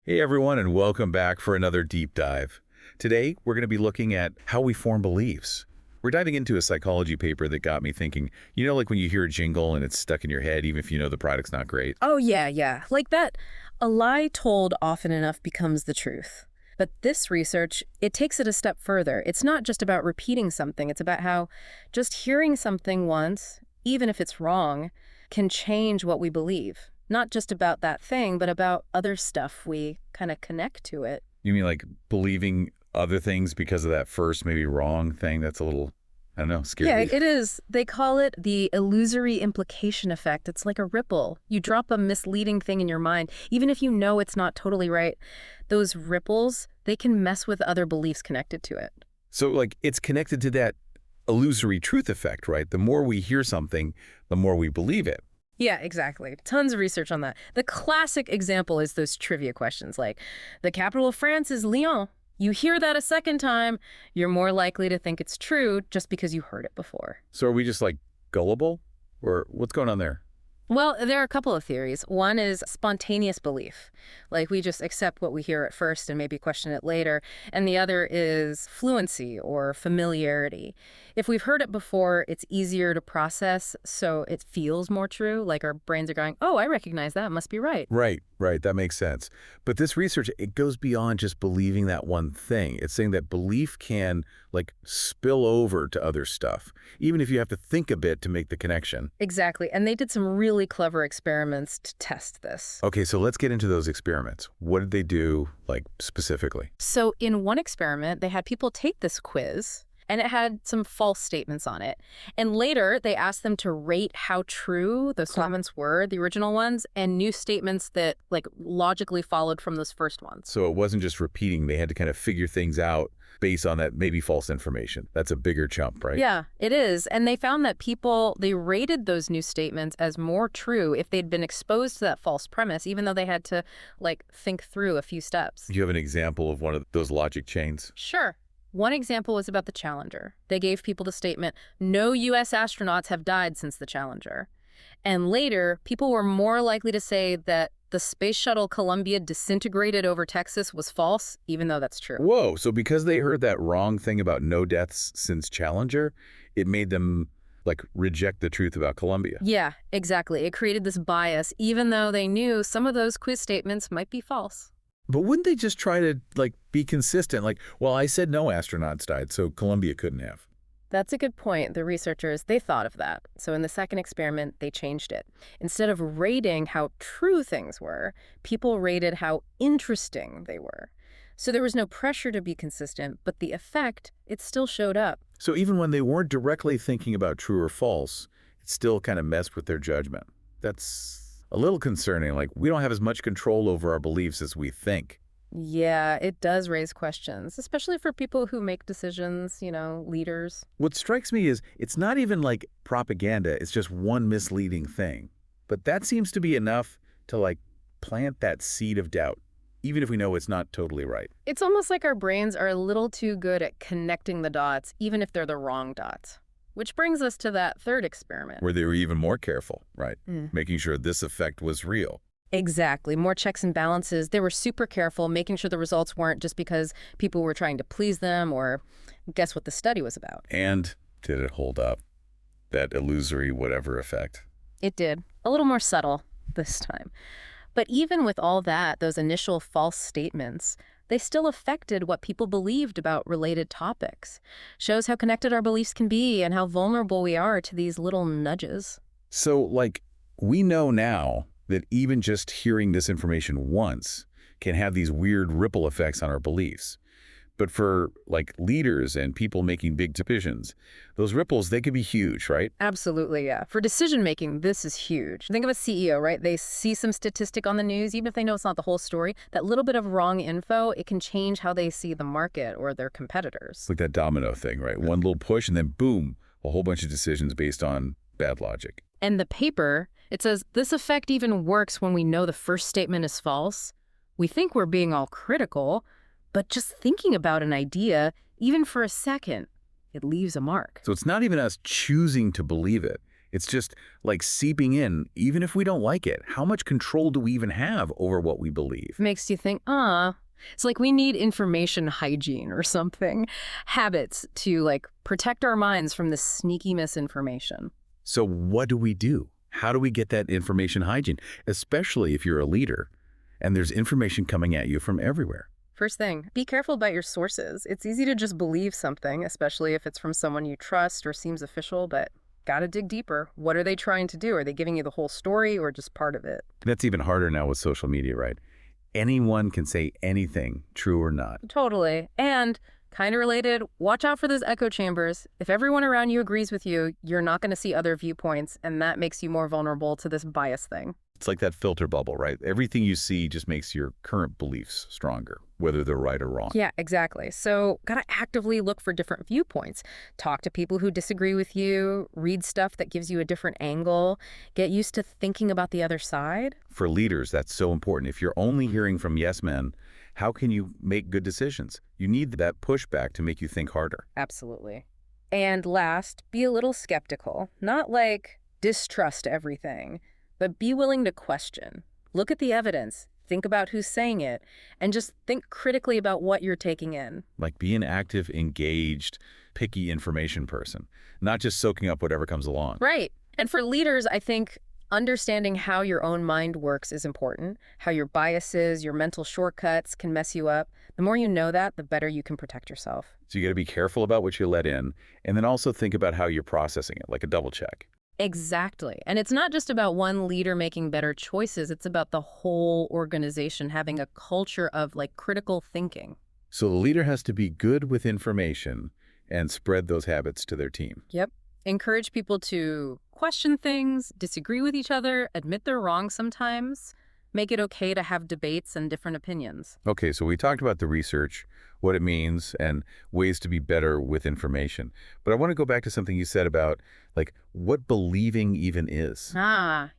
Hey everyone, and welcome back for another deep dive. Today, we're going to be looking at how we form beliefs. We're diving into a psychology paper that got me thinking, like when you hear a jingle and it's stuck in your head, even if you know the product's not great. Oh, yeah, yeah. Like that, a lie told often enough becomes the truth. But this research, it takes it a step further. It's not just about repeating something. It's about how just hearing something once, even if it's wrong, can change what we believe. Not just about that thing, but about other stuff we kind of connect to it. You mean like believing other things because of that first maybe wrong thing? That's a little, I don't know, Yeah, scary. it is. They call it the illusory implication effect. It's like a ripple. You drop a misleading thing in your mind, even if you know it's not totally right. Those ripples, they can mess with other beliefs connected to it. So like it's connected to that illusory truth effect, right? The more we hear something, the more we believe it. Yeah, exactly. Tons of research on that. The classic example is those trivia questions like, the capital of France is Lyon. You hear that a second time, you're more likely to think it's true just because you heard it before. So are we just like gullible? Or what's going on there? Well, there are a couple of theories. One is spontaneous belief, like we just accept what we hear at first and maybe question it later. And the other is fluency or familiarity. If we've heard it before, it's easier to process, so it feels more true, like our brains are going, oh, I recognize that, must be right. Right. That makes sense. But this research, it goes beyond just believing that one thing. It's saying that belief can like spill over to other stuff, even if you have to think a bit to make the connection. Exactly. And they did some really clever experiments to test this. Okay, so let's get into those experiments. What did they do, like, specifically? So in one experiment, they had people take this quiz, and it had some false statements on it. And later, they asked them to rate how true those statements were, the original ones, and new statements that, like, logically followed from those first ones. So it wasn't just repeating. They had to kind of figure things out based on that maybe false information. That's a bigger jump, right? Yeah, it is. And they found that people, they rated those new statements as more true if they'd been exposed to that false premise, even though they had to, like, think through a few steps. Do you have an example of one of those logic chains? Sure. One example was about the Challenger. They gave people the statement, no U.S. astronauts have died since the Challenger. And later, people were more likely to say that the space shuttle Columbia disintegrated over Texas was false, even though that's true. Whoa, so because they heard that wrong thing about no deaths since Challenger, it made them, like, reject the truth about Columbia. Yeah, exactly. It created this bias, even though they knew some of those quiz statements might be false. But wouldn't they just try to, like, be consistent? Like, well, I said no astronauts died, so Columbia couldn't have. That's a good point. The researchers, they thought of that. So in the second experiment, they changed it. Instead of rating how true things were, people rated how interesting they were. So there was no pressure to be consistent, but the effect, it still showed up. So even when they weren't directly thinking about true or false, it still kind of messed with their judgment. That's a little concerning. Like, we don't have as much control over our beliefs as we think. Yeah, it does raise questions, especially for people who make decisions, leaders. What strikes me is it's not even like propaganda. It's just one misleading thing. But that seems to be enough to, like, plant that seed of doubt, even if we know it's not totally right. It's almost like our brains are a little too good at connecting the dots, even if they're the wrong dots. Which brings us to that third experiment. Where they were even more careful, right? Mm. Making sure this effect was real. Exactly. More checks and balances. They were super careful, making sure the results weren't just because people were trying to please them or guess what the study was about. And did it hold up? That illusory whatever effect. It did. A little more subtle this time. But even with all that, those initial false statements, they still affected what people believed about related topics. Shows how connected our beliefs can be and how vulnerable we are to these little nudges. So, like, we know now that even just hearing this information once can have these weird ripple effects on our beliefs. But for, like, leaders and people making big decisions, those ripples, they could be huge, right? Absolutely, yeah. For decision-making, this is huge. Think of a CEO, right? They see some statistic on the news, even if they know it's not the whole story, that little bit of wrong info, it can change how they see the market or their competitors. It's like that domino thing, right? One little push and then boom, a whole bunch of decisions based on bad logic. And the paper, it says, this effect even works when we know the first statement is false. We think we're being all critical, but just thinking about an idea, even for a second, it leaves a mark. So it's not even us choosing to believe it. It's just like seeping in, even if we don't like it. How much control do we even have over what we believe? Makes you think, it's like we need information hygiene or something, habits to like protect our minds from this sneaky misinformation. So what do we do? How do we get that information hygiene, especially if you're a leader and there's information coming at you from everywhere? First thing, be careful about your sources. It's easy to just believe something, especially if it's from someone you trust or seems official, but gotta dig deeper. What are they trying to do? Are they giving you the whole story or just part of it? That's even harder now with social media, right? Anyone can say anything, true or not. Totally. And kind of related, watch out for those echo chambers. If everyone around you agrees with you, you're not going to see other viewpoints, and that makes you more vulnerable to this bias thing. It's like that filter bubble, right? Everything you see just makes your current beliefs stronger, whether they're right or wrong. Yeah, exactly. So gotta actively look for different viewpoints. Talk to people who disagree with you, read stuff that gives you a different angle, get used to thinking about the other side. For leaders, that's so important. If you're only hearing from yes men, how can you make good decisions? You need that pushback to make you think harder. Absolutely. And last, be a little skeptical. Not like distrust everything, but be willing to question. Look at the evidence, think about who's saying it, and just think critically about what you're taking in. Like be an active, engaged, picky information person, not just soaking up whatever comes along. Right. And for leaders, I think understanding how your own mind works is important, how your biases, your mental shortcuts can mess you up. The more you know that, the better you can protect yourself. So you got to be careful about what you let in, and then also think about how you're processing it, like a double check. Exactly. And it's not just about one leader making better choices. It's about the whole organization having a culture of like critical thinking. So the leader has to be good with information and spread those habits to their team. Yep. Encourage people to question things, disagree with each other, admit they're wrong sometimes, make it okay to have debates and different opinions. Okay, so we talked about the research, what it means, and ways to be better with information. But I want to go back to something you said about, like, what believing even is.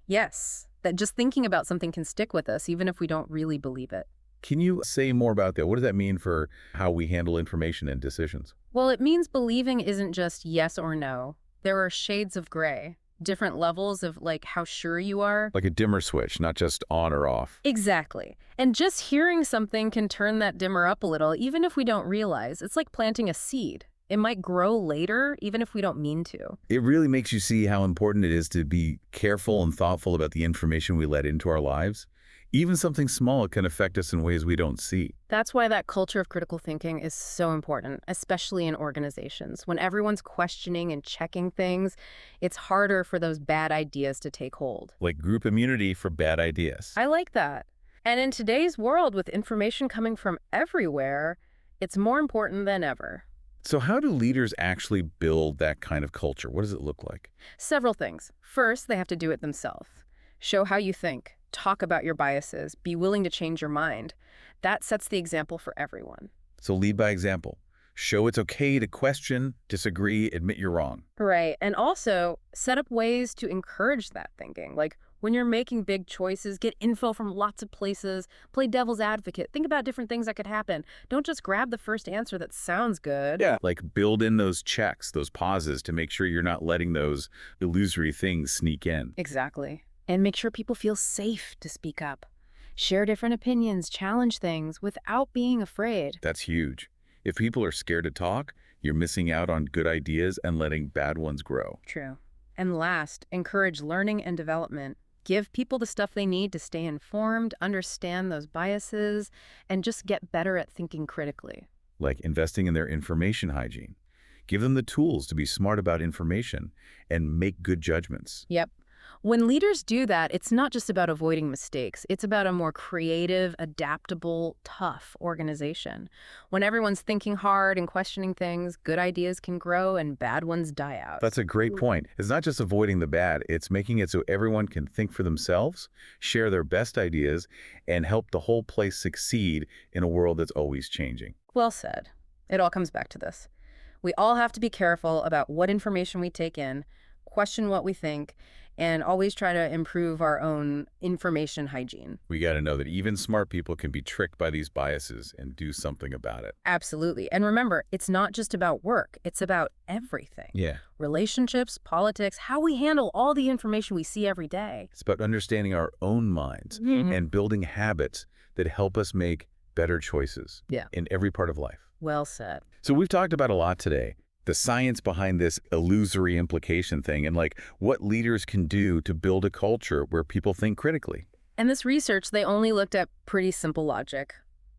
Yes. That just thinking about something can stick with us, even if we don't really believe it. Can you say more about that? What does that mean for how we handle information and decisions? Well, it means believing isn't just yes or no. There are shades of gray, different levels of like how sure you are. Like a dimmer switch, not just on or off. Exactly. And just hearing something can turn that dimmer up a little, even if we don't realize. It's like planting a seed. It might grow later, even if we don't mean to. It really makes you see how important it is to be careful and thoughtful about the information we let into our lives. Even something small can affect us in ways we don't see. That's why that culture of critical thinking is so important, especially in organizations. When everyone's questioning and checking things, it's harder for those bad ideas to take hold. Like group immunity for bad ideas. I like that. And in today's world, with information coming from everywhere, it's more important than ever. So how do leaders actually build that kind of culture? What does it look like? Several things. First, they have to do it themselves. Show how you think. Talk about your biases. Be willing to change your mind. That sets the example for everyone. So lead by example. Show it's okay to question, disagree, admit you're wrong. Right. And also set up ways to encourage that thinking. Like when you're making big choices, get info from lots of places, play devil's advocate, think about different things that could happen. Don't just grab the first answer that sounds good. Yeah. Like build in those checks, those pauses to make sure you're not letting those illusory things sneak in. Exactly. And make sure people feel safe to speak up. Share different opinions, challenge things without being afraid. That's huge. If people are scared to talk, you're missing out on good ideas and letting bad ones grow. True. And last, encourage learning and development. Give people the stuff they need to stay informed, understand those biases, and just get better at thinking critically. Like investing in their information hygiene. Give them the tools to be smart about information and make good judgments. Yep. When leaders do that, it's not just about avoiding mistakes. It's about a more creative, adaptable, tough organization. When everyone's thinking hard and questioning things, good ideas can grow and bad ones die out. That's a great point. It's not just avoiding the bad, it's making it so everyone can think for themselves, share their best ideas, and help the whole place succeed in a world that's always changing. Well said. It all comes back to this. We all have to be careful about what information we take in, question what we think, and always try to improve our own information hygiene. We got to know that even smart people can be tricked by these biases and do something about it. Absolutely. And remember, it's not just about work. It's about everything. Yeah. Relationships, politics, how we handle all the information we see every day. It's about understanding our own minds and building habits that help us make better choices in every part of life. Well said. So we've talked about a lot today. The science behind this illusory implication thing and what leaders can do to build a culture where people think critically. And this research, they only looked at pretty simple logic.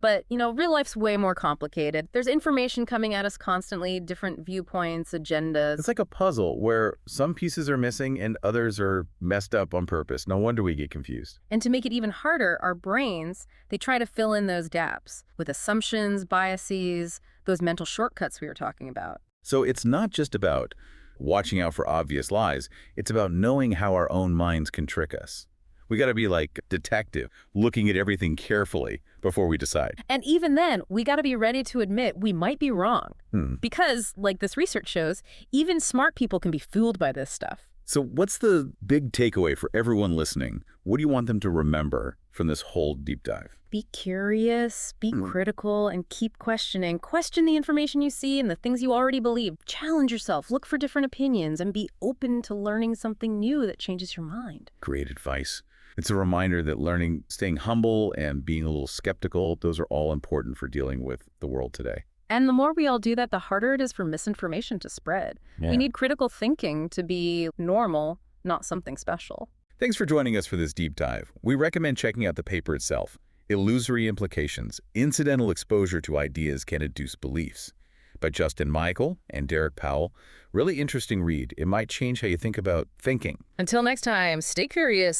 But, real life's way more complicated. There's information coming at us constantly, different viewpoints, agendas. It's like a puzzle where some pieces are missing and others are messed up on purpose. No wonder we get confused. And to make it even harder, our brains, they try to fill in those gaps with assumptions, biases, those mental shortcuts we were talking about. So it's not just about watching out for obvious lies. It's about knowing how our own minds can trick us. We got to be like a detective, looking at everything carefully before we decide. And even then, we got to be ready to admit we might be wrong. Because, like this research shows, even smart people can be fooled by this stuff. So what's the big takeaway for everyone listening? What do you want them to remember from this whole deep dive? Be curious, be critical, and keep questioning. Question the information you see and the things you already believe. Challenge yourself, look for different opinions, and be open to learning something new that changes your mind. Great advice. It's a reminder that learning, staying humble, and being a little skeptical, those are all important for dealing with the world today. And the more we all do that, the harder it is for misinformation to spread. Yeah. We need critical thinking to be normal, not something special. Thanks for joining us for this deep dive. We recommend checking out the paper itself, Illusory Implications, Incidental Exposure to Ideas Can Induce Beliefs, by Justin Michael and Derek Powell. Really interesting read. It might change how you think about thinking. Until next time, stay curious,